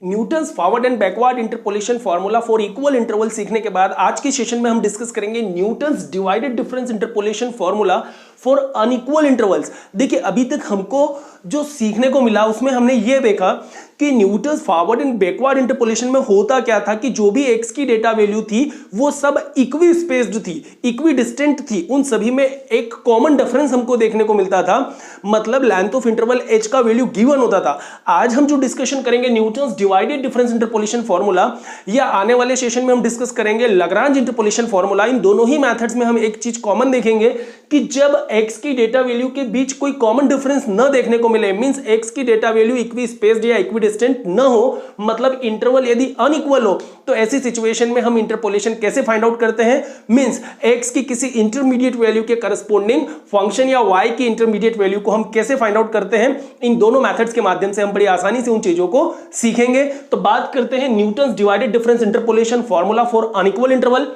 Newton's forward and backward interpolation formula for equal interval सीखने के बाद आज के सेशन में हम डिस्कस करेंगे Newton's divided difference interpolation formula for unequal intervals. देखिए अभी तक हमको जो सीखने को मिला उसमें हमने ये देखा कि Newton's forward and backward interpolation में होता क्या था कि जो भी x की डेटा वैल्यू थी वो सब इक्वी स्पेस्ड थी, इक्वी डिस्टेंट थी, उन सभी में एक कॉमन डिफरेंस हमको देखने को मिलता था, मतलब लेंथ ऑफ इंटरवल h का वैल्यू गिवन होता था। आज हम जो डिस्कशन करेंगे Newton's divided difference interpolation formula, या आने वाले सेशन में हम डिस्कस करेंगे लाग्रांज इंटरपोलेशन फार्मूला। इन दोनों ही मेथड्स में हम एक चीज कॉमन देखेंगे कि जब x की डेटा वैल्यू के बीच कोई कॉमन डिफरेंस न देखने को मिले, मींस x की डेटा वैल्यू इक्वी स्पेस्ड या इक्वी डिस्टेंट न हो, मतलब इंटरवल यदि अनइक्वल हो, तो ऐसी सिचुएशन में हम इंटरपोलेशन कैसे फाइंड आउट करते हैं, मींस x की किसी इंटरमीडिएट वैल्यू के करस्पॉन्डिंग फंक्शन या y की इंटरमीडिएट वैल्यू को हम कैसे फाइंड आउट करते हैं। इन दोनों मेथड्स के माध्यम से हम बड़ी आसानी से उन चीजों को सीखेंगे। तो बात करते हैं Newton's divided difference interpolation formula for unequal interval.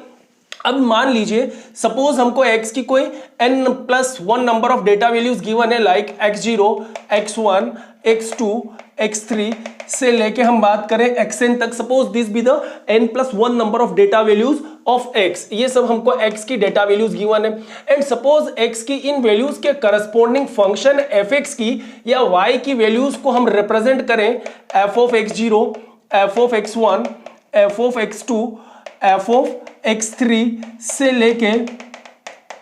अब मान लीजिए सपोज हमको x की कोई n+1 number of data values given है, like x0, x1, x2, x3 से लेके हम बात करें xn तक। Suppose this be the n+1 number of data values of x। ये सब हमको x की डेटा वैल्यूज गिवन है एंड सपोज x की इन वैल्यूज के करस्पॉन्डिंग फंक्शन fx की या y की वैल्यूज को हम रिप्रेजेंट करें f(x0), f(x1), f(x2), f(x3) से लेके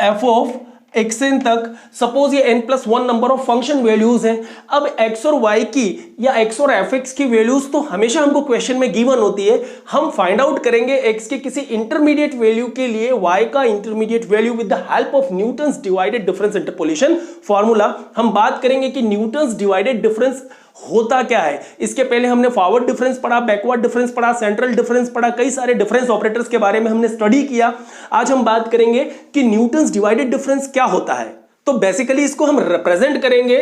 f(xn) तक। सपोज ये n+1 number of function values हैं। अब x और y की या x और fx की वैल्यूज तो हमेशा हमको क्वेश्चन में गिवन होती है। हम फाइंड आउट करेंगे x के किसी इंटरमीडिएट वैल्यू के लिए y का intermediate value with the help of Newton's divided difference interpolation formula. हम बात करेंगे कि न्यूटन्स डिवाइडेड डिफरेंस होता क्या है। इसके पहले हमने फॉरवर्ड डिफरेंस पढ़ा, बैकवर्ड डिफरेंस पढ़ा, सेंट्रल डिफरेंस पढ़ा, कई सारे डिफरेंस ऑपरेटर्स के बारे में हमने स्टडी किया। आज हम बात करेंगे कि न्यूटन्स डिवाइडेड डिफरेंस क्या होता है। तो बेसिकली इसको हम रिप्रेजेंट करेंगे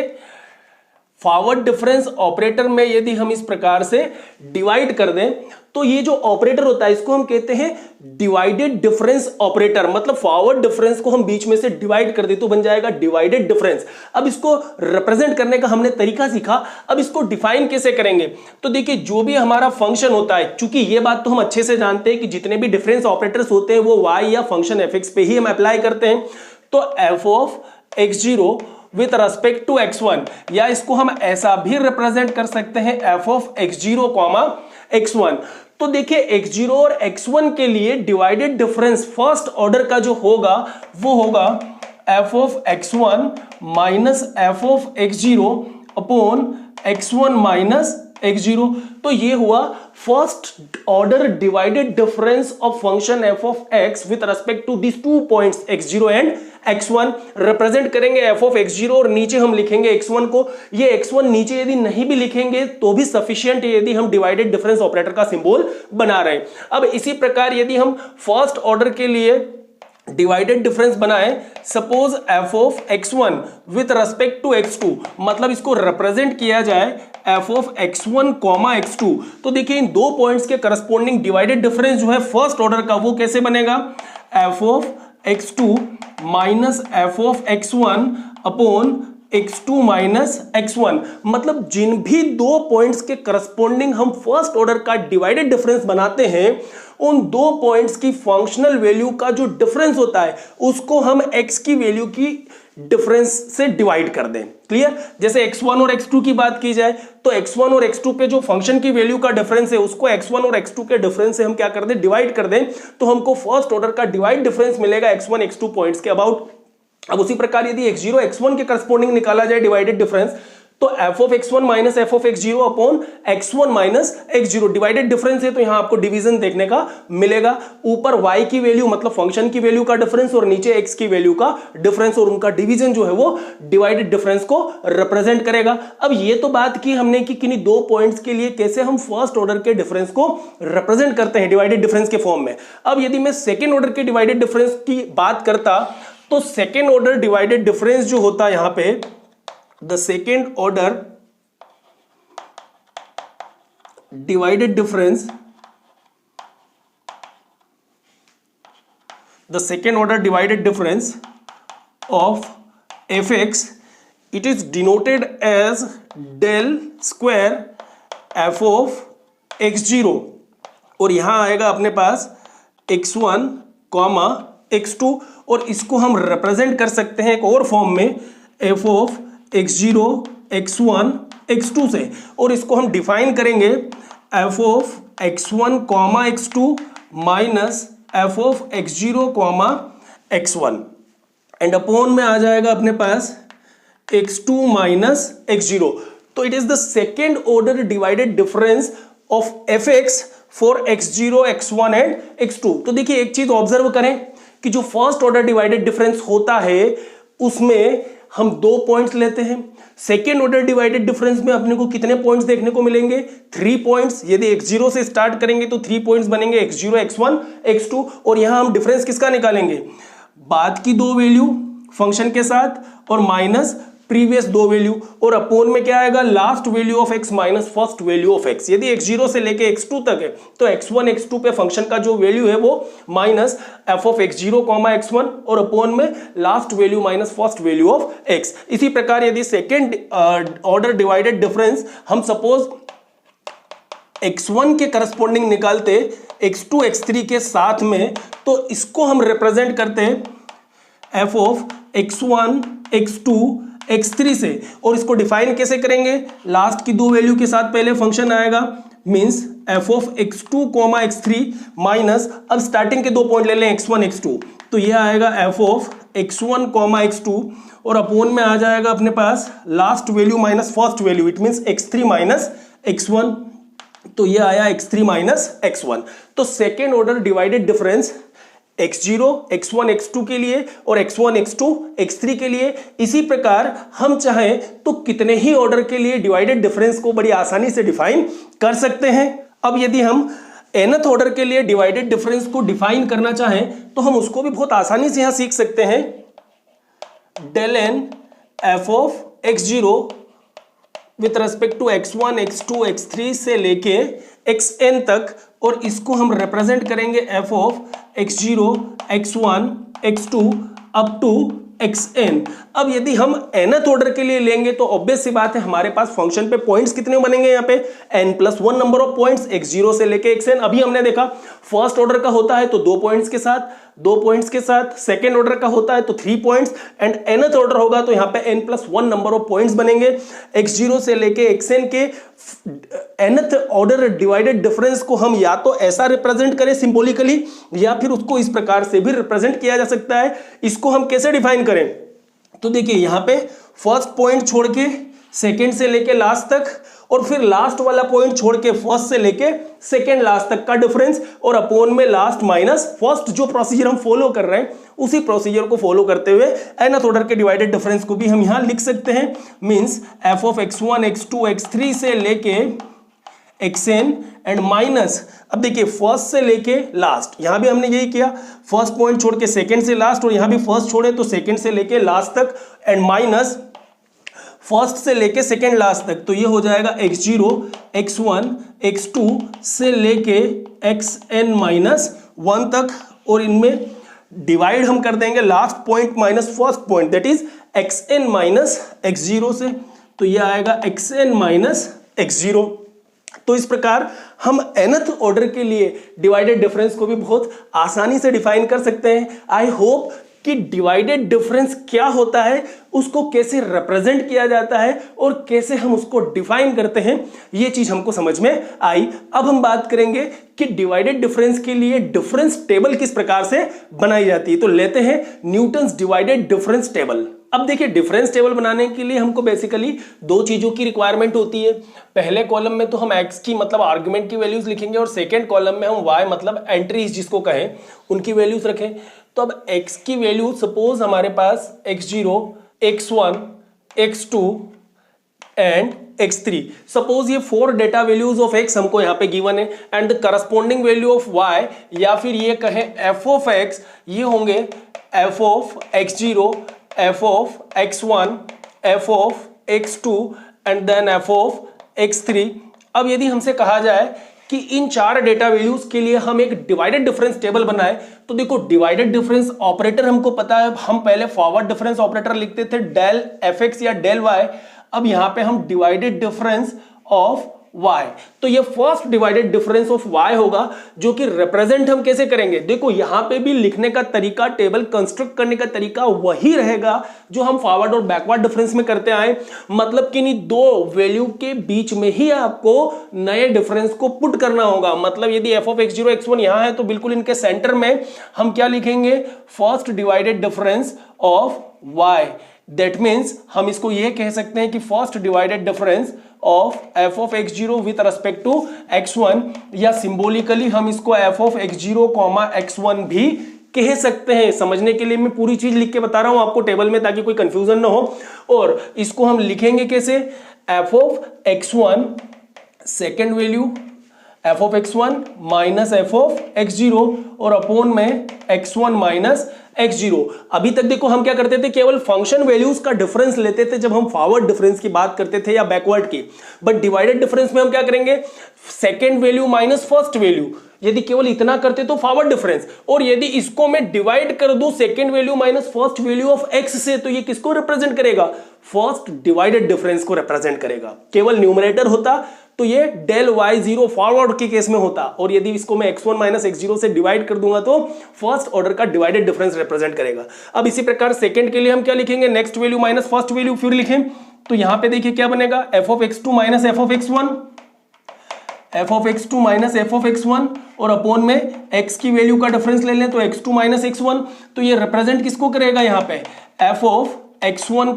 फॉरवर्ड डिफरेंस ऑपरेटर में। यदि हम इस प्रकार से डिवाइड कर दें तो ये जो ऑपरेटर होता है इसको हम कहते हैं डिवाइडेड डिफरेंस ऑपरेटर। मतलब फॉरवर्ड डिफरेंस को हम बीच में से डिवाइड कर दे तो बन जाएगा डिवाइडेड डिफरेंस। अब इसको रिप्रेजेंट करने का हमने तरीका सीखा, अब इसको डिफाइन कैसे करेंगे। तो देखिए जो भी हमारा फंक्शन होता है, चूंकि ये बात तो हम अच्छे से जानते हैं कि जितने भी डिफरेंस ऑपरेटर्स होते हैं वो y या फंक्शन fx पे ही हम अप्लाई करते हैं। तो f(x0) with respect to x1, या इसको हम ऐसा भी रिप्रेजेंट कर सकते हैं f(x0, x1)। तो देखिए x0 और x1 के लिए डिवाइडेड डिफरेंस फर्स्ट ऑर्डर का जो होगा वो होगा f(x1) minus f(x0) upon x1 minus x0। तो ये हुआ first order divided difference of function f(x) with respect to this two points x0 and x1। Represent करेंगे f(x0) और नीचे हम लिखेंगे x1 को। ये x1 नीचे यदि नहीं भी लिखेंगे तो भी सफिशिएंट है यदि हम डिवाइडेड डिफरेंस ऑपरेटर का सिंबल बना रहे हैं। अब इसी प्रकार यदि हम फर्स्ट ऑर्डर के लिए डिवाइडेड डिफरेंस बनाए, suppose f(x1) with respect to x2, मतलब इसको रिप्रेजेंट किया जाए f(x1, x2), तो देखिए इन दो पॉइंट्स के करस्पॉन्डिंग डिवाइडेड डिफरेंस जो है फर्स्ट ऑर्डर का वो कैसे बनेगा f(x2) minus f(x1) upon x2 minus x1। मतलब जिन भी दो पॉइंट्स के करस्पॉन्डिंग हम फर्स्ट ऑर्डर का डिवाइडेड डिफरेंस बनाते हैं उन दो पॉइंट्स की फंक्शनल वैल्यू का जो डिफरेंस होता है उसको हम x की वैल्यू की डिफरेंस से डिवाइड कर दें। क्लियर। जैसे x1 और x2 की बात की जाए तो x1 और x2 पे जो फंक्शन की वैल्यू का डिफरेंस है उसको x1 और x2 के डिफरेंस से हम क्या कर दें, डिवाइड कर दें, तो हमको फर्स्ट ऑर्डर का डिवाइड डिफरेंस मिलेगा x1 x2 पॉइंट्स के अबाउट। अब उसी प्रकार यदि x0 x1 के करस्पॉन्डिंग निकाला जाए डिवाइडेड डिफरेंस तो f(x1 minus f(x0) upon x1 minus x0 divided difference है तो यहां आपको डिवीजन देखने का मिलेगा। ऊपर y की वैल्यू मतलब फंक्शन की वैल्यू का डिफरेंस और नीचे x की वैल्यू का डिफरेंस, और उनका डिवीजन जो है वो डिवाइडेड डिफरेंस को रिप्रेजेंट करेगा। अब ये तो बात की हमने कि किन्हीं दो पॉइंट्स के लिए कैसे हम फर्स्ट ऑर्डर के डिफरेंस को रिप्रेजेंट करते हैं डिवाइडेड डिफरेंस के फॉर्म में। अब यदि मैं सेकेंड ऑर्डर के डिवाइडेड डिफरेंस की बात करता तो सेकेंड ऑर्डर डिवाइडेड डिफरेंस जो होता है यहां पे, the second order divided difference, the second order divided difference of fx, it is denoted as del square f of x0 और यहां आएगा अपने पास x1 कॉमा x2 और इसको हम रिप्रेजेंट कर सकते हैं एक और फॉर्म में f of x0 x1 x2 से, और इसको हम डिफाइन करेंगे f of x1 comma x2 minus f of x0 comma x1 and upon में आ जाएगा अपने पास x2 माइनस x0। तो it is the second order divided difference of fx for x0 x1 and x2। तो देखिए एक चीज ऑब्जर्व करें कि जो फर्स्ट ऑर्डर डिवाइडेड डिफरेंस होता है उसमें हम 2 पॉइंट्स लेते हैं, सेकेंड ऑर्डर डिवाइडेड डिफरेंस में अपने को कितने पॉइंट्स देखने को मिलेंगे? 3 पॉइंट्स। यदि x0 से स्टार्ट करेंगे तो 3 पॉइंट्स बनेंगे, x0 x1 x2, और यहां हम डिफरेंस किसका निकालेंगे? बाद की 2 वैल्यू फंक्शन के साथ और माइनस प्रीवियस 2 वैल्यू, और अपोन में क्या आएगा? Last value of x minus first value of x। यदि x0 से लेके x2 तक है तो x1 x2 पे फंक्शन का जो वैल्यू है वो minus f of x0 comma x1 और अपोन में last value minus first value of x। इसी प्रकार यदि सेकेंड ऑर्डर डिवाइडेड डिफरेंस हम सपोज x1 के करस्पॉन्डिंग निकालते x2 x3 के साथ में, तो इसको हम रिप्रेजेंट करते हैं f of x1 x2 x3 से, और इसको डिफाइन कैसे करेंगे? लास्ट की 2 वैल्यू के साथ पहले फंक्शन आएगा, means f of x2 comma x3 minus, अब स्टार्टिंग के 2 पॉइंट ले लें x1 x2, तो यह आएगा f of x1 comma x2 और अपोन में आ जाएगा अपने पास last value minus first value, it means x3 minus x1, तो यह आया x3 माइनस x1। तो second order divided difference x0 x1 x2 के लिए और x1 x2 x3 के लिए। इसी प्रकार हम चाहें तो कितने ही ऑर्डर के लिए डिवाइडेड डिफरेंस को बड़ी आसानी से डिफाइन कर सकते हैं। अब यदि हम nth ऑर्डर के लिए डिवाइडेड डिफरेंस को डिफाइन करना चाहें तो हम उसको भी बहुत आसानी से यहां सीख सकते हैं। del n f of x0 with respect to x1 x2 x3 से लेके xn तक, और इसको हम रिप्रेजेंट करेंगे f of x0 x1 x2 up to xn। अब यदि हम nth ऑर्डर के लिए लेंगे तो ऑब्वियस सी बात है हमारे पास फंक्शन पे पॉइंट्स कितने बनेंगे? यहाँ पे n+1 number of points x0 से लेके xn। अभी हमने देखा फर्स्ट ऑर्डर का होता है तो 2 पॉइंट्स के साथ, 2 पॉइंट्स के साथ, सेकेंड ऑर्डर का होता है तो 3 पॉइंट्स, एंड nth ऑर्डर होगा तो यहाँ पे n+1 नंबर ऑफ पॉइंट्स बनेंगे। x0 से लेके xn के nth ऑर्डर डिवाइडेड डिफरेंस को हम या तो ऐसा रिप्रेजेंट करें सिंबॉलिकली, या फिर उसको इस प्रकार से भी रिप्रेजेंट किया जा सकता है। इसको हम कैसे डिफाइन करें? तो देखिए यहां पे फर्स्ट पॉइंट छोड़ के सेकेंड से लेके लास्ट तक, और फिर लास्ट वाला पॉइंट छोड़ के फर्स्ट से लेके सेकेंड लास्ट तक का डिफरेंस, और अपोन में लास्ट माइनस फर्स्ट। जो प्रोसीजर हम फॉलो कर रहे हैं उसी प्रोसीजर को फॉलो करते हुए nth ऑर्डर के डिवाइडेड डिफरेंस को भी हम यहां लिख सकते हैं, means f of x1 x2 x3 से लेके xn एंड माइनस, अब देखिए फर्स्ट से लेके लास्ट, यहां भी हमने यही किया, फर्स्ट पॉइंट छोड़ के सेकेंड से लास्ट, और यहां भी फर्स्ट छोड़े तो सेकेंड से लेके लास्ट तक, एंड माइनस फर्स्ट से लेके सेकेंड लास्ट तक, तो ये हो जाएगा x0 x1 x2 से लेके xn माइनस 1 तक, और इनमें डिवाइड हम कर देंगे last point minus first point, that is xn minus x0 से, तो ये आएगा xn माइनस x0। तो इस प्रकार हम nth ऑर्डर के लिए डिवाइडेड डिफरेंस को भी बहुत आसानी से डिफाइन कर सकते हैं। आई होप कि डिवाइडेड डिफरेंस क्या होता है, उसको कैसे रिप्रेजेंट किया जाता है और कैसे हम उसको डिफाइन करते हैं, ये चीज हमको समझ में आई। अब हम बात करेंगे कि डिवाइडेड डिफरेंस के लिए डिफरेंस टेबल किस प्रकार से बनाई जाती है। तो लेते हैं न्यूटन्स डिवाइडेड डिफरेंस टेबल। अब देखिए डिफरेंस टेबल बनाने के लिए हमको बेसिकली 2 चीजों की रिक्वायरमेंट होती है। पहले कॉलम में तो हम x की मतलब आर्गुमेंट की वैल्यूज लिखेंगे, और सेकेंड कॉलम में हम y मतलब एंट्रीज जिसको कहें उनकी वैल्यूज रखें। तो अब x की वैल्यू सपोज हमारे पास x0 x1 x2 and x3, suppose ये 4 डेटा वैल्यूज ऑफ x हमको यहाँ पे गिवन है, and the corresponding value of y, या फिर ये कहें f ऑफ x, ये होंगे f of x0 f of x1 f of x2 and then f of x3। अब यदि हमसे कहा जाए कि इन 4 डेटा वैल्यूज के लिए हम एक डिवाइडेड डिफरेंस टेबल बनाए, तो देखो डिवाइडेड डिफरेंस ऑपरेटर हमको पता है, हम पहले फॉरवर्ड डिफरेंस ऑपरेटर लिखते थे डेल fx या डेल y। अब यहां पे हम डिवाइडेड डिफरेंस ऑफ y। तो ये first divided difference of y होगा, जो कि रिप्रेजेंट हम कैसे करेंगे, देखो यहां पे भी लिखने का तरीका, टेबल कंस्ट्रक्ट करने का तरीका वही रहेगा जो हम फॉरवर्ड और बैकवर्ड डिफरेंस में करते आए। मतलब कि नहीं, दो वैल्यू के बीच में ही आपको नए डिफरेंस को पुट करना होगा। मतलब यदि f ऑफ x0 x1 यहां है तो बिल्कुल इनके सेंटर में हम क्या लिखेंगे, first divided difference of y। That means हम इसको यह कह सकते हैं कि first divided difference of f of x0 with respect to x1, या सिंबॉलिकली हम इसको f ऑफ x0 x1 भी कह सकते हैं। समझने के लिए मैं पूरी चीज लिख के बता रहा हूं आपको टेबल में, ताकि कोई कंफ्यूजन ना हो। और इसको हम लिखेंगे कैसे, f of x1 second value f of x1 minus f of x0 और अपॉन में x1 माइनस x0। अभी तक देखो हम क्या करते थे, केवल फंक्शन वैल्यूज का डिफरेंस लेते थे जब हम फॉरवर्ड डिफरेंस की बात करते थे या बैकवर्ड की। बट डिवाइडेड डिफरेंस में हम क्या करेंगे, second value minus first value. यदि केवल इतना करते तो फॉरवर्ड डिफरेंस, और यदि इसको मैं डिवाइड कर दूं second value minus first value of x से, तो ये किसको रिप्रेजेंट करेगा, फर्स्ट डिवाइडेड डिफरेंस को रिप्रेजेंट करेगा। केवल न्यूमरेटर होता तो ये डेल y0 फॉरवर्ड के केस में होता, और यदि इसको मैं x1 माइनस x0 से डिवाइड कर दूंगा तो फर्स्ट ऑर्डर का डिवाइडेड डिफरेंस रिप्रेजेंट करेगा। अब इसी प्रकार सेकंड के लिए हम क्या लिखेंगे, next value minus first value फिर लिखें, तो यहां पे देखिए क्या बनेगा, f of x2 minus f of x1, f of x2 minus f of x1, और अपॉन में x की वैल्यू का डिफरेंस ले लें तो x2 माइनस x1। तो ये रिप्रेजेंट किसको करेगा, यहां पे f ऑफ x1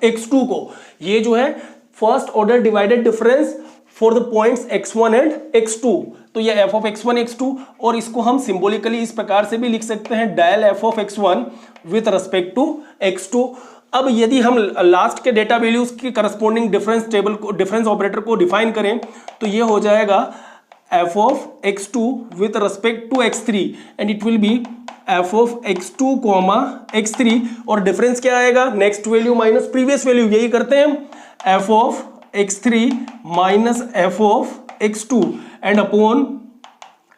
x2 को। ये जो है first order divided difference for the points x1 and x2। तो ये f ऑफ x1 x2, और इसको हम सिंबॉलिकली इस प्रकार से भी लिख सकते हैं, del f of x1 with respect to x2। अब यदि हम लास्ट के डेटा वैल्यूज के करस्पॉन्डिंग डिफरेंस टेबल को, डिफरेंस ऑपरेटर को डिफाइन करें, तो ये हो जाएगा f of x2 with respect to x3, and it will be f of x2 x3, और डिफरेंस क्या आएगा, next value minus previous value, यही करते हैं हम, f of x3 minus f of x2 and upon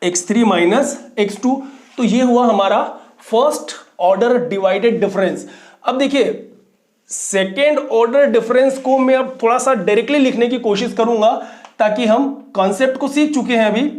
x3 minus x2। तो ये हुआ हमारा फर्स्ट ऑर्डर डिवाइडेड डिफरेंस। अब देखिए सेकेंड ऑर्डर डिफरेंस को मैं अब थोड़ा सा डायरेक्टली लिखने की कोशिश करूंगा, ताकि हम कॉन्सेप्ट को सीख चुके हैं अभी।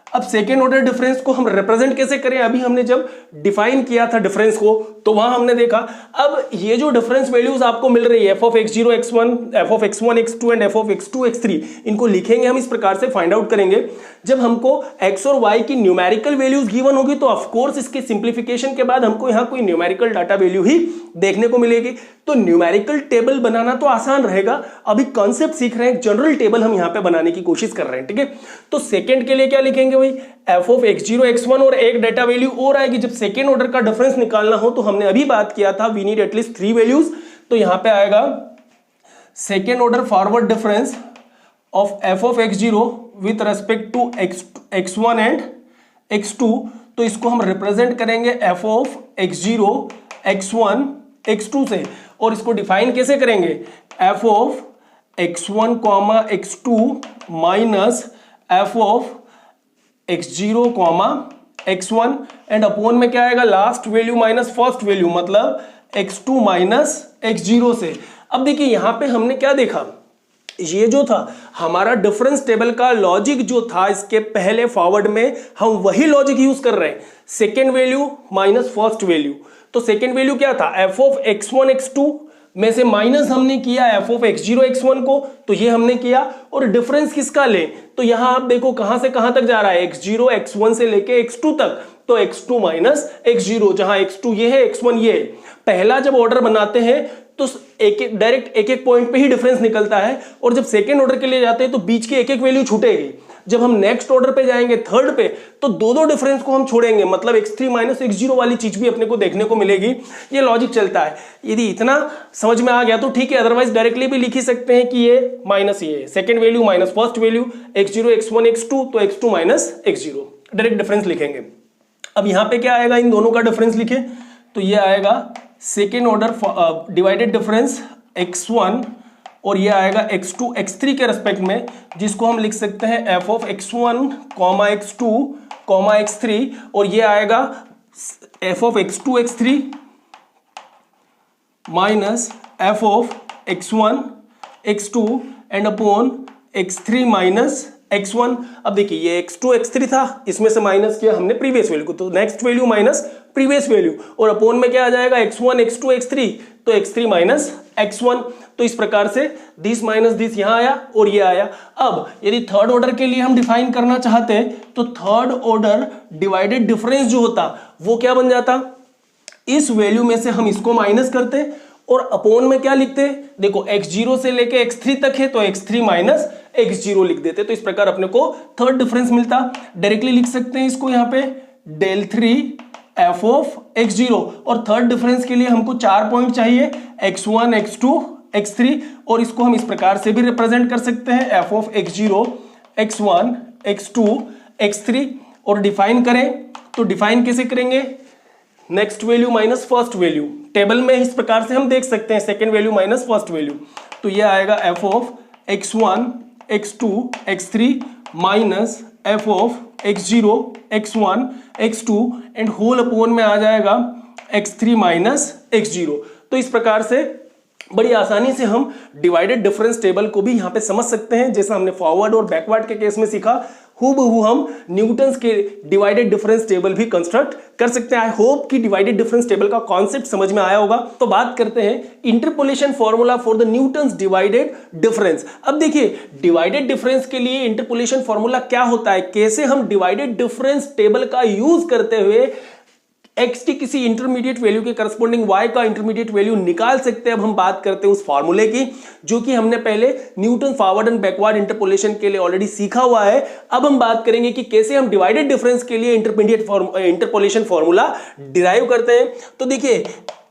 अब सेकेंड ऑर्डर डिफरेंस को हम रिप्रेजेंट कैसे करें, अभी हमने जब डिफाइन किया था डिफरेंस को तो वहां हमने देखा, अब ये जो डिफरेंस वैल्यूज आपको मिल रही है, f of x0 x1, f of x1 x2 and f of x2 x3, इनको लिखेंगे हम इस प्रकार से, फाइंड आउट करेंगे। जब हमको x और y की न्यूमेरिकल वैल्यूज गिवन होगी तो ऑफ कोर्स इसके सिंप्लीफिकेशन के बाद हमको यहाँ कोई न्यूमेरिकल डाटा वैल्यू ही देखने को मिलेगी। तो न्यूमेरिकल टेबल बनाना तो आसान रहेगा, अभी कॉन्सेप्ट सीख रहे हैं, जनरल टेबल हम यहाँ पे बनाने की कोशिश कर रहे हैं, ठीक है। तो सेकेंड के लिए क्या लिखेंगे भाई, f ऑफ x0 x1, और एक डेटा वैल्यू और आएगी। जब सेकेंड ऑर्डर का डिफरेंस निकालना हो तो हमने अभी बात किया था, वी नीड एटलीस्ट 3 वैल्यूज। तो यहां पे आएगा second order forward difference of f of x0 with respect to x1 and x2। तो इसको हम रिप्रेजेंट करेंगे f of x0 x1 x2 से, और इसको डिफाइन कैसे करेंगे, f of x1 x2 minus f of x0 x1 and upon में क्या आएगा, last value minus first value, मतलब x2 माइनस x0 से। अब देखिए यहां पे हमने क्या देखा, ये जो था हमारा डिफरेंस टेबल का लॉजिक जो था, इसके पहले फॉरवर्ड में हम वही लॉजिक यूज कर रहे हैं, second value minus first value. तो सेकेंड वैल्यू क्या था, f ऑफ x1 x2 में से माइनस हमने किया f ऑफ x0 x1 को, तो ये हमने किया, और डिफरेंस किसका लें, तो यहां आप देखो कहां से कहां तक जा रहा है, x0 x1 से लेके x2 तक, तो x2 माइनस x0, जहां x2 ये है x1 ये है। पहला जब ऑर्डर बनाते हैं तो एक डायरेक्ट एक पॉइंट पे ही डिफरेंस निकलता है, और जब सेकेंड ऑर्डर के लिए जाते हैं तो बीच की एक वैल्यू छूटेगी। जब हम नेक्स्ट ऑर्डर पे जाएंगे थर्ड पे, तो दो डिफरेंस को हम छोड़ेंगे, मतलब x3 माइनस x0 वाली चीज भी अपने को देखने को मिलेगी। ये लॉजिक चलता है, यदि इतना समझ में आ गया तो ठीक है, अदरवाइज डायरेक्टली भी लिख ही सकते हैं कि ये माइनस ये second value minus first value, x0 x1 x2, तो x2 minus x0, direct difference लिखेंगे। अब यहां पे क्या आएगा, इन दोनों का डिफरेंस लिखे तो ये आएगा second order divided difference x1, और ये आएगा x2 x3 के रेस्पेक्ट में, जिसको हम लिख सकते हैं f of x1 x2 x3, और ये आएगा f of x2 x3 minus f of x1 x2 and upon x3 minus x1। अब देखिए ये x2 x3 था, इसमें से माइनस किया हमने प्रीवियस वैल्यू को, तो next value minus previous value, और अपोन में क्या आ जाएगा x1 x2 x3, तो x3 माइनस x1। तो इस प्रकार से दिस माइनस दिस यहां आया और ये आया। अब यदि थर्ड ऑर्डर के लिए हम डिफाइन करना चाहते हैं तो थर्ड ऑर्डर डिवाइडेड डिफरेंस जो होता वो क्या बन जाता, इस वैल्यू में से हम इसको माइनस करते और अपोन में क्या लिखते, देखो x0 से लेके x3 तक है तो x3 माइनस x0 लिख देते। तो इस प्रकार अपने को थर्ड डिफरेंस मिलता। डायरेक्टली लिख सकते हैं इसको यहाँ पे del 3 f ऑफ x0, और थर्ड डिफरेंस के लिए हमको 4 पॉइंट चाहिए x1 x2 x3, और इसको हम इस प्रकार से भी रिप्रेजेंट कर सकते हैं f of x0 x1 x2 x3। और डिफाइन करें तो डिफाइन कैसे करेंगे, next value minus first value, table में इस प्रकार से हम देख सकते हैं second value minus first value, तो ये आएगा f of x1 x2 x3 minus f of x0 x1 x2 and whole upon में आ जाएगा x3 माइनस x0। तो इस प्रकार से बड़ी आसानी से हम डिवाइडेड डिफरेंस टेबल को भी यहाँ पे समझ सकते हैं, जैसा हमने फॉरवर्ड और बैकवर्ड के केस में सीखा, हूबहू हम न्यूटन्स के डिवाइडेड डिफरेंस टेबल भी कंस्ट्रक्ट कर सकते हैं। आई होप कि डिवाइडेड डिफरेंस टेबल का कॉन्सेप्ट समझ में आया होगा। तो बात करते हैं interpolation formula for the Newton's divided difference. अब देखिए डिवाइडेड डिफरेंस के लिए इंटरपोलेशन फॉर्मूला क्या होता है, कैसे हम डिवाइडेड डिफरेंस टेबल का यूज करते हुए x की किसी इंटरमीडिएट वैल्यू के करस्पॉन्डिंग y का इंटरमीडिएट वैल्यू निकाल सकते हैं। अब हम बात करते हैं उस फॉर्मूले की जो कि हमने पहले Newton forward and backward interpolation के लिए ऑलरेडी सीखा हुआ है। अब हम बात करेंगे कि कैसे हम डिवाइडेड डिफरेंस के लिए इंटरमीडिएट इंटरपोलेशन फॉर्मूला डिराइव करते हैं। तो देखिए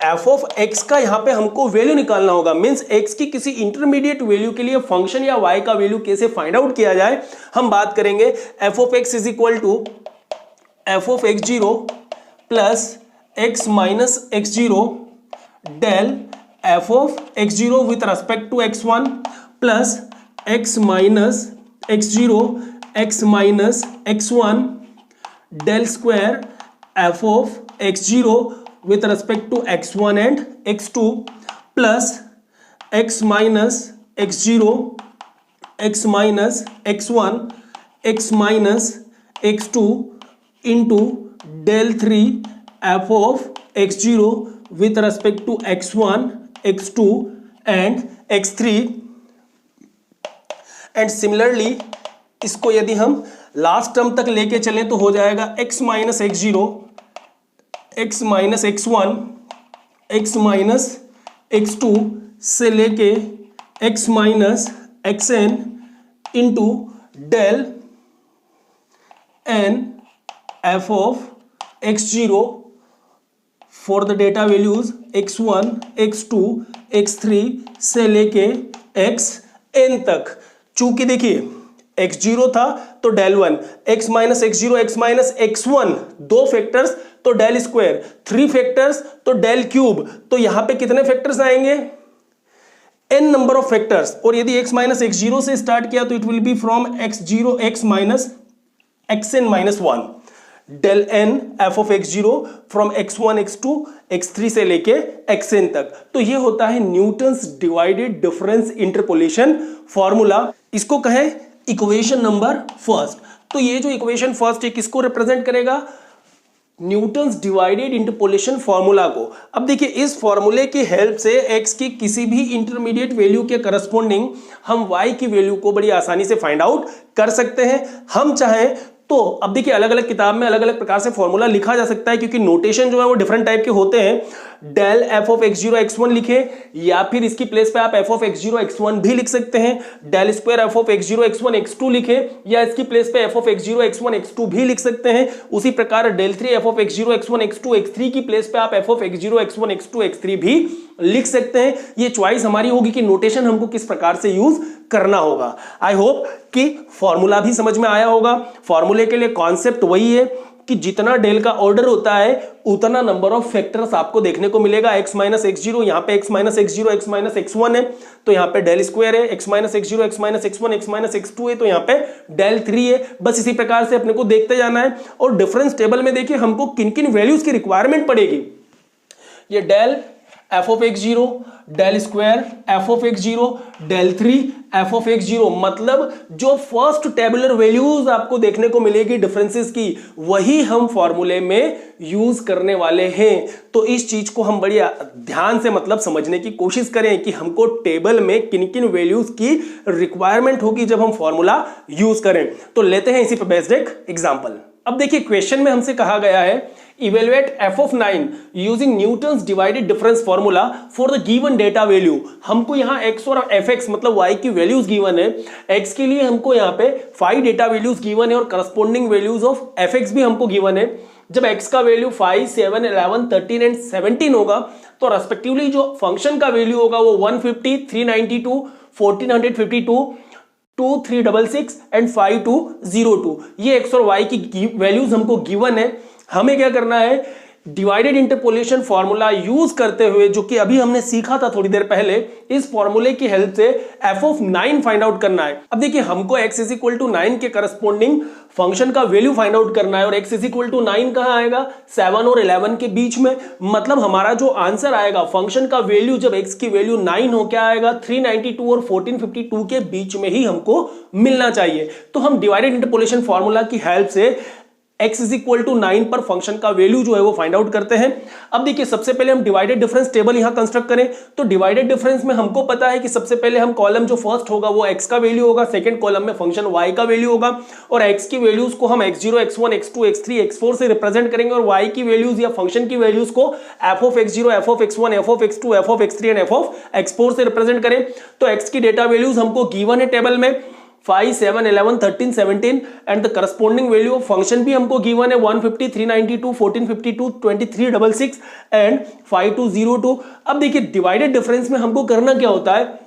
f ऑफ x का यहां पे हमको वैल्यू निकालना होगा, मींस x की किसी इंटरमीडिएट वैल्यू के लिए फंक्शन या y का वैल्यू कैसे फाइंड आउट किया जाए। हम बात करेंगे f of x is equal to f of x0 plus x minus x0 del f of x0 with respect to x1 plus x minus x0 x minus x1 del square f of x0 with respect to x1 and x2 plus x minus x0 x minus x1 x minus x2 into del 3 f of x0 with respect to x1 x2 and x3 and similarly इसको यदि हम last term तक लेके चलें तो हो जाएगा x minus x0 x minus x1 x minus x2 से लेके x minus xn into del n f of x0 for the data values x1 x2 x3 से लेके xn तक। चूंकि देखिए x0 था तो del 1, x minus x0 x minus x1 दो फैक्टर्स तो डेल स्क्वायर, 3 फैक्टर्स तो डेल क्यूब। तो यहां पे कितने फैक्टर्स आएंगे, n नंबर ऑफ फैक्टर्स। और यदि x माइनस x0 से स्टार्ट किया तो it will B from x0 x minus xn minus 1 del n f of x0 from x1 x2 x3 से लेके xn तक। तो ये होता है Newton's divided difference interpolation formula, इसको कहें इक्वेशन नंबर फर्स्ट। तो ये जो इक्वेशन फर्स्ट है किसको रिप्रेजेंट करेगा, न्यूटन्स डिवाइडेड इंटरपोलेशन फॉर्मूला को। अब देखिए इस फॉर्मूले की हेल्प से x की किसी भी इंटरमीडिएट वैल्यू के करस्पॉन्डिंग हम y की वैल्यू को बड़ी आसानी से फाइंड आउट कर सकते हैं। हम चाहें तो अब देखिए अलग अलग किताब में अलग अलग प्रकार से फॉर्मूला लिखा जा सकता है, क्योंकि नोटेशन जो है वो डिफरेंट टाइप के होते हैं। Del F of x0 x1 लिखे, या फिर इसकी प्लेस पे आप एफ ऑफ x0 x1 भी लिख सकते हैं। Del square F of x0 x1 x2 लिखे, या इसकी प्लेस पे F of x0 x1 x2 भी लिख सकते हैं। उसी प्रकार del 3 F of x0 x1 x2 x3 की प्लेस पे आप F of x0 x1 x2 x3 भी लिख सकते हैं। ये चॉइस हमारी होगी कि नोटेशन हमको किस प्रकार से यूज करना होगा। आई होप कि फॉर्मूला भी समझ में आया होगा। फॉर्मूले के लिए कॉन्सेप्ट वही है कि जितना डेल का ऑर्डर होता है उतना नंबर ऑफ फैक्टर्स आपको देखने को मिलेगा। x माइनस x0, यहाँ पे x minus x0 x minus x1 है तो यहाँ पे डेल स्क्वायर है, x minus x0 x minus x1 x minus x2 है तो यहाँ पे डेल 3 है। बस इसी प्रकार से अपने को देखते जाना है। और डिफरेंस टेबल में देखिए हमको किन किन वैल्यूज की रिक्वायरमेंट पड़ेगी। ये del F of X zero, del square F of X zero, del 3 F of X zero. मतलब जो फर्स्ट टेबुलर वैल्यूज आपको देखने को मिलेगी डिफरेंसेस की, वही हम फॉर्मूले में यूज करने वाले हैं। तो इस चीज को हम बड़ी ध्यान से मतलब समझने की कोशिश करें कि हमको टेबल में किन किन वैल्यूज की रिक्वायरमेंट होगी जब हम फॉर्मूला यूज करें। तो लेते हैं इसी पर बेस्ड एक एग्जांपल। अब देखिए क्वेश्चन में हमसे कहा गया है evaluate F of 9 using Newton's divided difference formula for the given data value. हमको यहाँ x और एफ एक्स मतलब y की वैल्यूज गिवन है। x के लिए हमको यहाँ पे 5 डेटा वैल्यूज गिवन है और corresponding values of F x भी हमको गिवन है। जब x का वैल्यू 5, 7, 11, 13 एंड 17 होगा तो रेस्पेक्टिवली जो फंक्शन का वैल्यू होगा वो 150, 392, 1452, 2366 एंड 5202। ये x और y की वैल्यूज हमको गिवन है। हमें क्या करना है, डिवाइडेड इंटरपोलेशन फॉर्मूला यूज करते हुए, जो कि अभी हमने सीखा था थोड़ी देर पहले, इस फॉर्मूले की हेल्प से एफ ऑफ 9 फाइंड आउट करना है। अब देखिए हमको x इज इक्वल टू 9 के करस्पॉन्डिंग फंक्शन का वैल्यू फाइंड आउट करना है और x इज इक्वल टू 9 कहां आएगा, 7 और 11 के बीच में। मतलब हमारा जो आंसर आएगा फंक्शन का वैल्यू जब x की वैल्यू 9 हो, क्या आएगा, 392 और 1452 के बीच में ही हमको मिलना चाहिए। तो हम डिवाइडेड इंटरपोलेशन फॉर्मूला की हेल्प से x इज इक्वल टू 9 पर फंक्शन का वैल्यू जो है वो फाइंड आउट करते हैं। अब देखिए सबसे पहले हम डिवाइडेड डिफरेंस टेबल यहां कंस्ट्रक्ट करें। तो डिवाइडेड डिफरेंस में हमको पता है कि सबसे पहले हम कॉलम जो फर्स्ट होगा वो x का वैल्यू होगा, सेकंड कॉलम में फंक्शन y का वैल्यू होगा और x की वैल्यूज को हम x0, x1, x2, x3, x4 से रिप्रेजेंट करेंगे और y की वैल्यूज या फंक्शन की वैल्यूज को f of x0, f of x1, f of x2, f of x3 and f of x4 से रिप्रेजेंट करें। तो x की डेटा वैल्यूज हमको गिवन है टेबल में 5, 7, 11, 13, 17 and the corresponding value of function भी हमको गिवन है 150, 392, 1452, 2366 एंड 5202। अब देखिए डिवाइडेड डिफरेंस में हमको करना क्या होता है,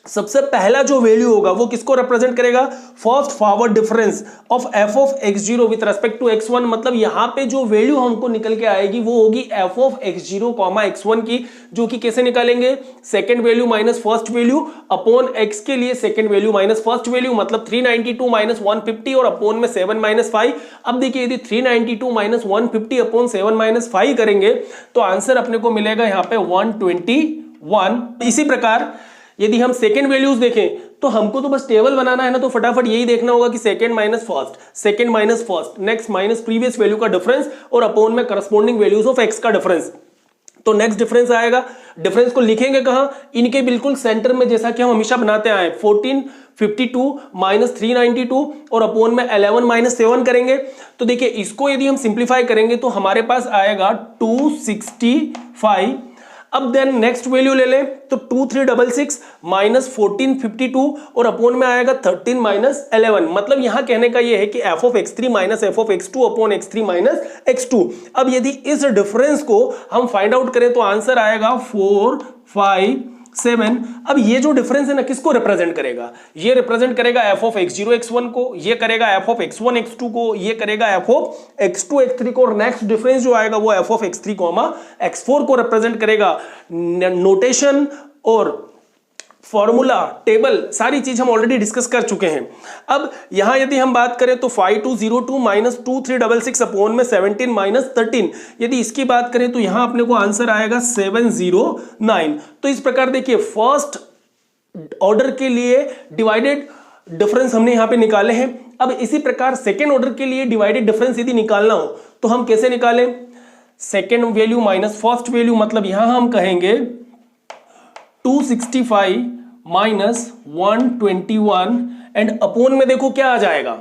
सबसे पहला जो वैल्यू होगा वो किसको रिप्रेजेंट करेगा, first forward difference of f of x0 with respect to x1। मतलब यहां पे जो वैल्यू हमको निकल के आएगी वो होगी f ऑफ x0, x1 की, जो कि कैसे निकालेंगे, second value minus first value upon x के लिए second value minus first value, मतलब 392 माइनस 150 और अपॉन में 7 माइनस 5। अब देखिए यदि 392 माइनस 150 अपॉन 7 माइनस 5 करेंगे तो आंसर अपने को मिलेगा यहाँ पे 121। इसी प्रकार यदि हम सेकेंड वैल्यूज देखें तो हमको तो बस टेबल बनाना है ना, तो फटाफट यही देखना होगा कि second minus first, second minus first, next minus previous value का डिफरेंस और अपॉन में करस्पॉन्डिंग वैल्यूज ऑफ एक्स का डिफरेंस। तो नेक्स्ट डिफरेंस आएगा, डिफरेंस को लिखेंगे कहां, इनके बिल्कुल सेंटर में, जैसा कि हम हमेशा बनाते आए, 1452 माइनस 392 और अपॉन में 11 माइनस 7 करेंगे। तो देखिए इसको यदि हम सिंप्लीफाई करेंगे तो हमारे पास आएगा 265। अब देन नेक्स्ट वैल्यू ले लें तो 2366 माइनस 1452 और अपॉन में आएगा 13 माइनस 11। मतलब यहां कहने का यह है कि f of x3 minus f of x2 upon x3 minus x2। अब यदि इस डिफरेंस को हम फाइंड आउट करें तो आंसर आएगा 457। अब ये जो डिफरेंस है ना किसको रिप्रेजेंट करेगा, ये रिप्रेजेंट करेगा f ऑफ x0 x1 को, ये करेगा f ऑफ x1 x2 को, ये करेगा f ऑफ x2 x3 को और नेक्स्ट डिफरेंस जो आएगा वो f ऑफ x3 x4 को रिप्रेजेंट करेगा। नोटेशन और फॉर्मूला टेबल सारी चीज हम ऑलरेडी डिस्कस कर चुके हैं। अब यहां यदि हम बात करें तो 5202 माइनस 2366 अपॉन में 17 माइनस 13, यदि इसकी बात करें तो यहां अपने को आंसर आएगा 709। तो इस प्रकार देखिए फर्स्ट ऑर्डर के लिए डिवाइडेड डिफरेंस हमने यहां पे निकाले हैं। अब इसी प्रकार सेकेंड ऑर्डर के लिए डिवाइडेड डिफरेंस यदि निकालना हो तो हम कैसे निकालें, second value minus first value, मतलब यहां हम कहेंगे 265 माइनस 121 एंड अपॉन में देखो क्या आ जाएगा।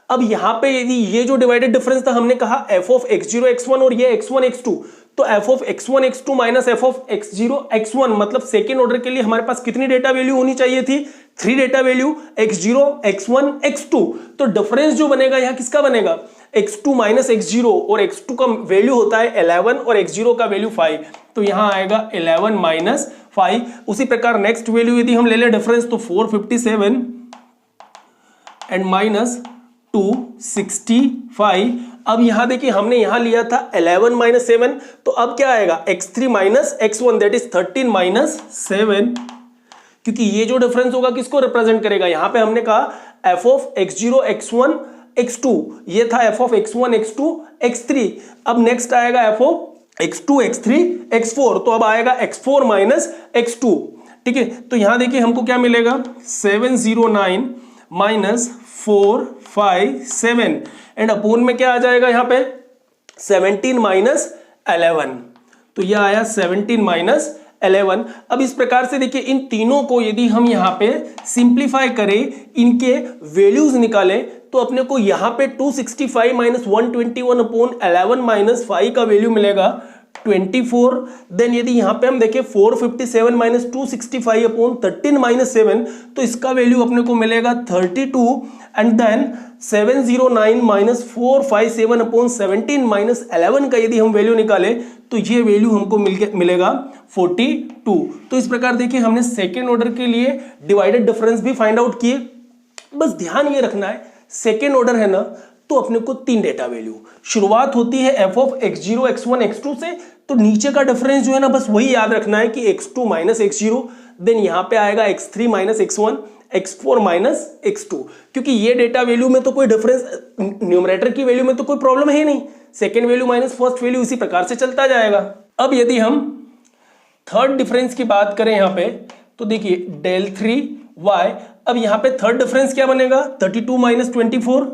अब यहां पे यदि ये जो डिवाइडेड डिफरेंस था हमने कहा f ऑफ x0 x1 और ये x1 x2, तो f of x1 x2 minus f of x0 x1, मतलब सेकेंड ऑर्डर के लिए हमारे पास कितनी डेटा वैल्यू होनी चाहिए थी, 3 data value x0 x1 x2। तो डिफरेंस जो बनेगा यहां किसका बनेगा, x2 माइनस x0 और x2 का वैल्यू होता है 11 और x0 का वैल्यू 5, तो यहां आएगा 11 माइनस 5। उसी प्रकार नेक्स्ट वैल्यू यदि हम ले ले डिफरेंस तो 457 एंड माइनस 265। अब यहां देखिए हमने यहां लिया था 11 माइनस 7, तो अब क्या आएगा x3 minus x1 that is 13 minus 7, क्योंकि ये जो डिफरेंस होगा किसको रिप्रेजेंट करेगा, यहां पे हमने कहा f of x0 x1 x2, ये था f of x1 x2 x3। अब नेक्स्ट आएगा f of x2 x3 x4, तो अब आएगा x4 माइनस x2। ठीक है, तो यहां देखिए हमको क्या मिलेगा 709 माइनस 457 एंड अपोन में क्या आ जाएगा यहां पे 17 माइनस 11, तो यह आया 17 माइनस 11। अब इस प्रकार से देखिए इन तीनों को यदि हम यहाँ पे सिंप्लीफाई करें, इनके वैल्यूज निकालें, तो अपने को यहाँ पे 265 माइनस 121 अपॉन 11 माइनस 5 का वैल्यू मिलेगा 24। देन यदि यहाँ पे हम देखें 457 माइनस 265 अपॉन 13 माइनस 7, तो इसका वैल्यू अपने को मिलेगा 32 and then 709 minus 457 upon 17 minus 11 का यदि हम वैल्यू निकालें तो ये वैल्यू हमको मिलेगा 42। तो इस प्रकार देखिए हमने सेकेंड ऑर्डर के लिए डिवाइडेड डिफरेंस भी फाइंड आउट किए। बस ध्यान ये रखना है सेकेंड ऑर्डर है ना, तो अपने को 3 डेटा वैल्यू, शुरुआत होती है f of x0 x1 x2 से, तो नीचे का डिफरेंस जो है ना बस वही याद रखना है कि x2 माइनस x0, देन यहां पे आएगा x3 minus x1 x4 minus x2, क्योंकि ये डेटा वैल्यू में तो कोई डिफरेंस, न्यूमरेटर की वैल्यू में तो कोई प्रॉब्लम है नहीं, second value minus first value इसी प्रकार से चलता जाएगा। अब यदि हम थर्ड डिफरेंस की बात करें यहां पे, तो देखिए del 3y, अब यहां पे थर्ड डिफरेंस क्या बनेगा 32 माइनस 24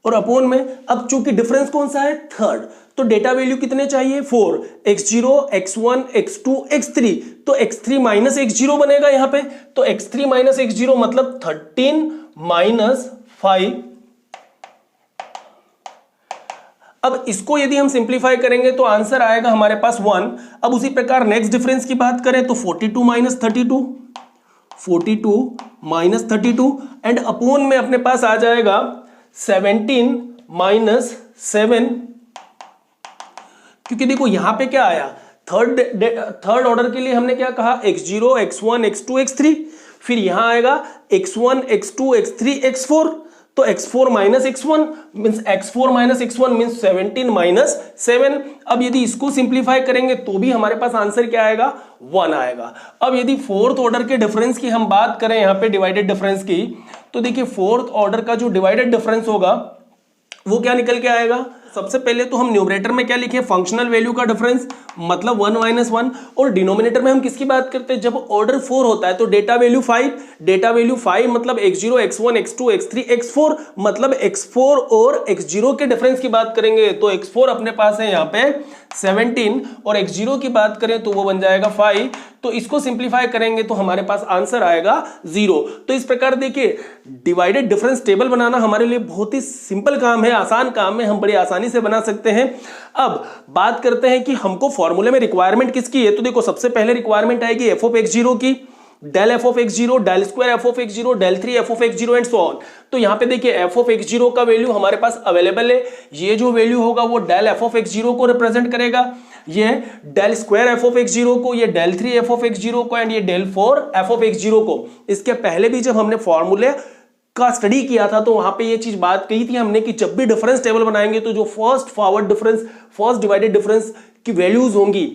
और अपोन में, अब चूंकि डिफरेंस कौन सा है थर्ड, तो डेटा वैल्यू कितने चाहिए 4, x0 x1 x2 x3, तो x3 माइनस x0 बनेगा यहां पे, तो x3 माइनस x0 मतलब 13 माइनस 5। अब इसको यदि हम सिंप्लीफाई करेंगे तो आंसर आएगा हमारे पास 1। अब उसी प्रकार नेक्स्ट डिफरेंस की बात करें तो 42 माइनस 32, 42 माइनस 32 एंड अपोन में अपने पास आ जाएगा 17 माइनस 7, क्योंकि देखो यहां पे क्या आया थर्ड ऑर्डर के लिए हमने क्या कहा x0 x1 x2 x3, फिर यहां आएगा x1 x2 x3 x4, तो x4 minus x1 means x4 minus x1 means 17 minus 7। अब यदि इसको सिंप्लीफाई करेंगे तो भी हमारे पास आंसर क्या आएगा 1 आएगा। अब यदि फोर्थ ऑर्डर के डिफरेंस की हम बात करें यहां पे डिवाइडेड डिफरेंस की, तो देखिए फोर्थ ऑर्डर का जो डिवाइडेड डिफरेंस होगा वो क्या निकल के आएगा, सबसे पहले तो हम न्यूमरेटर में क्या लिखे फंक्शनल वैल्यू का डिफरेंस मतलब 1 माइनस 1, और डिनोमिनेटर में हम किसकी बात करते हैं जब ऑर्डर 4 होता है तो डेटा वैल्यू 5, डेटा वैल्यू 5 मतलब x0 x1 x2 x3 x4, मतलब x4 और x0 के डिफरेंस की बात करेंगे तो x4 अपने पास है यहाँ पे 17 और x0 की बात करें तो वो बन जाएगा 5, तो इसको सिंप्लीफाई करेंगे तो हमारे पास आंसर आएगा 0। तो इस प्रकार देखिए डिवाइडेड डिफरेंस टेबल बनाना हमारे लिए बहुत ही सिंपल काम है, आसान काम है, हम बड़ी आसानी से बना सकते हैं। अब बात करते हैं कि हमको फॉर्मूले में रिक्वायरमेंट किसकी है, तो देखो सबसे पहले रिक्वायरमेंट आएगी f ऑफ x0 की, del f of x0, del square f of x0, del 3 f of x0 and so on. तो यहां पे देखिए f ऑफ x0 का वैल्यू हमारे पास अवेलेबल है, ये जो वैल्यू होगा वो del f ऑफ x0 को रिप्रेजेंट करेगा, ये del square f of x0 को, ये del 3 f ऑफ x0 को एंड ये del 4 f ऑफ x0 को। इसके पहले भी जब हमने फॉर्मूले का स्टडी किया था तो वहां पे ये चीज बात कही थी हमने कि जब भी डिफरेंस टेबल बनाएंगे तो जो first forward difference, first divided difference की वैल्यूज होंगी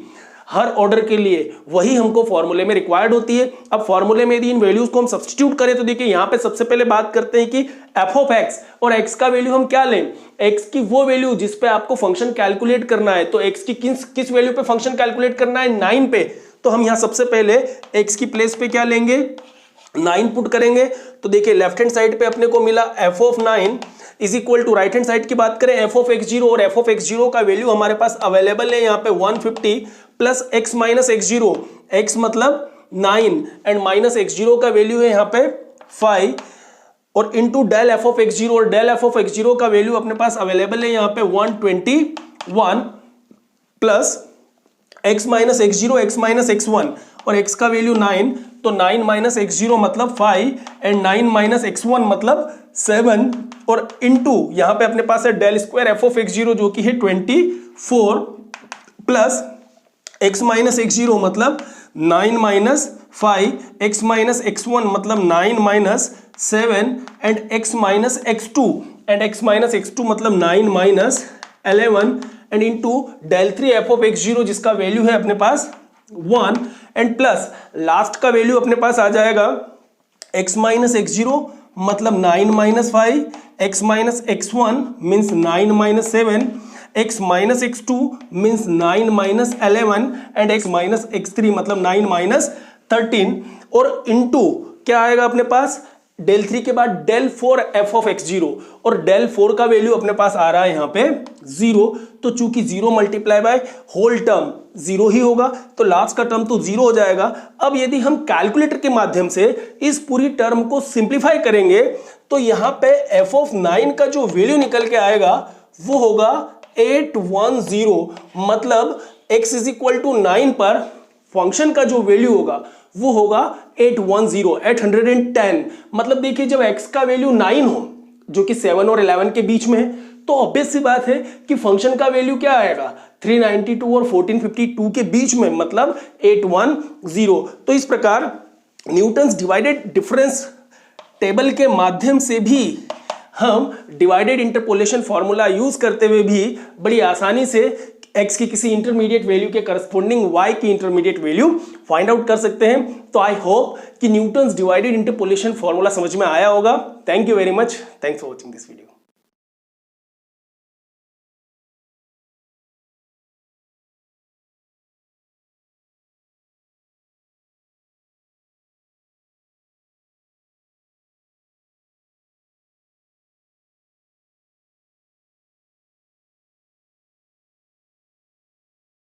हर ऑर्डर के लिए वही हमको फॉर्मूले में रिक्वायर्ड होती है। अब फॉर्मूले में यदि इन वैल्यूज को हम सब्स्टिट्यूट करें तो देखिए यहां पे सबसे पहले बात करते हैं कि f ऑफ x, और x का वैल्यू हम क्या लें, x की वो वैल्यू जिस पे आपको फंक्शन कैलकुलेट करना है, तो x की किस वैल्यू पे फंक्शन कैलकुलेट करना है 9 पे, तो हम यहां सबसे पहले x की प्लेस पे क्या लेंगे 9 पुट करेंगे। तो देखिए लेफ्ट हैंड साइड पे अपने को मिला f of 9 is equal to, right hand side की बात करें f ऑफ x0, और f ऑफ x0 का वैल्यू हमारे पास अवेलेबल है यहाँ पे 150 plus x minus x0, x मतलब 9 एंड माइनस x0 का वैल्यू है यहाँ पे 5 और into del f of x0, और डेल f ऑफ x0 का वैल्यू अपने पास अवेलेबल है यहाँ पे 121 plus x minus x0 x minus x1, और x का वैल्यू 9, तो 9 माइनस x0 मतलब 5 एंड 9 माइनस x1 मतलब 7, और इनटू यहां पे अपने पास है del square f of x0 जो कि है 24 प्लस x माइनस x0 मतलब 9 माइनस 5, x माइनस x1 मतलब 9 minus 7 and x minus x2, and x minus x2 मतलब 9 minus 11 and into del 3 f of x0 जिसका वैल्यू है अपने पास 1 एंड प्लस लास्ट का वैल्यू अपने पास आ जाएगा x माइनस x0 मतलब 9 minus 5, x minus x1 means 9 minus 7 x minus x2 means 9 minus 11 and x minus x3 मतलब 9 माइनस 13 और इनटू क्या आएगा अपने पास del 3 के बाद del 4 f of x0 और del 4 का वैल्यू अपने पास आ रहा है यहां पे 0, तो चूंकि 0 मल्टीप्लाई बाय होल टर्म 0 ही होगा तो लास्ट का टर्म तो 0 हो जाएगा। अब यदि हम कैलकुलेटर के माध्यम से इस पूरी टर्म को सिंप्लीफाई करेंगे तो यहां पे f of 9 का जो वैल्यू निकल के आएगा वो होगा 810, मतलब x इज इक्वल टू 9 पर फंक्शन का जो वैल्यू होगा वो होगा 810, मतलब देखिए जब x का वैल्यू 9 हो जो कि 7 और 11 के बीच में है तो ऑब्वियस सी बात है कि फंक्शन का वैल्यू क्या आएगा 392 और 1452 के बीच में, मतलब 810। तो इस प्रकार न्यूटन्स डिवाइडेड डिफरेंस टेबल के माध्यम से भी हम डिवाइडेड इंटरपोलेशन फॉर्मूला यूज करते हुए भी बड़ी आसानी से x की किसी इंटरमीडिएट वैल्यू के करस्पॉन्डिंग y की इंटरमीडिएट वैल्यू फाइंड आउट कर सकते हैं। तो आई होप कि न्यूटन्स डिवाइडेड इंटरपोलेशन फॉर्मूला समझ में आया होगा। Thank you very much, thanks for watching this video.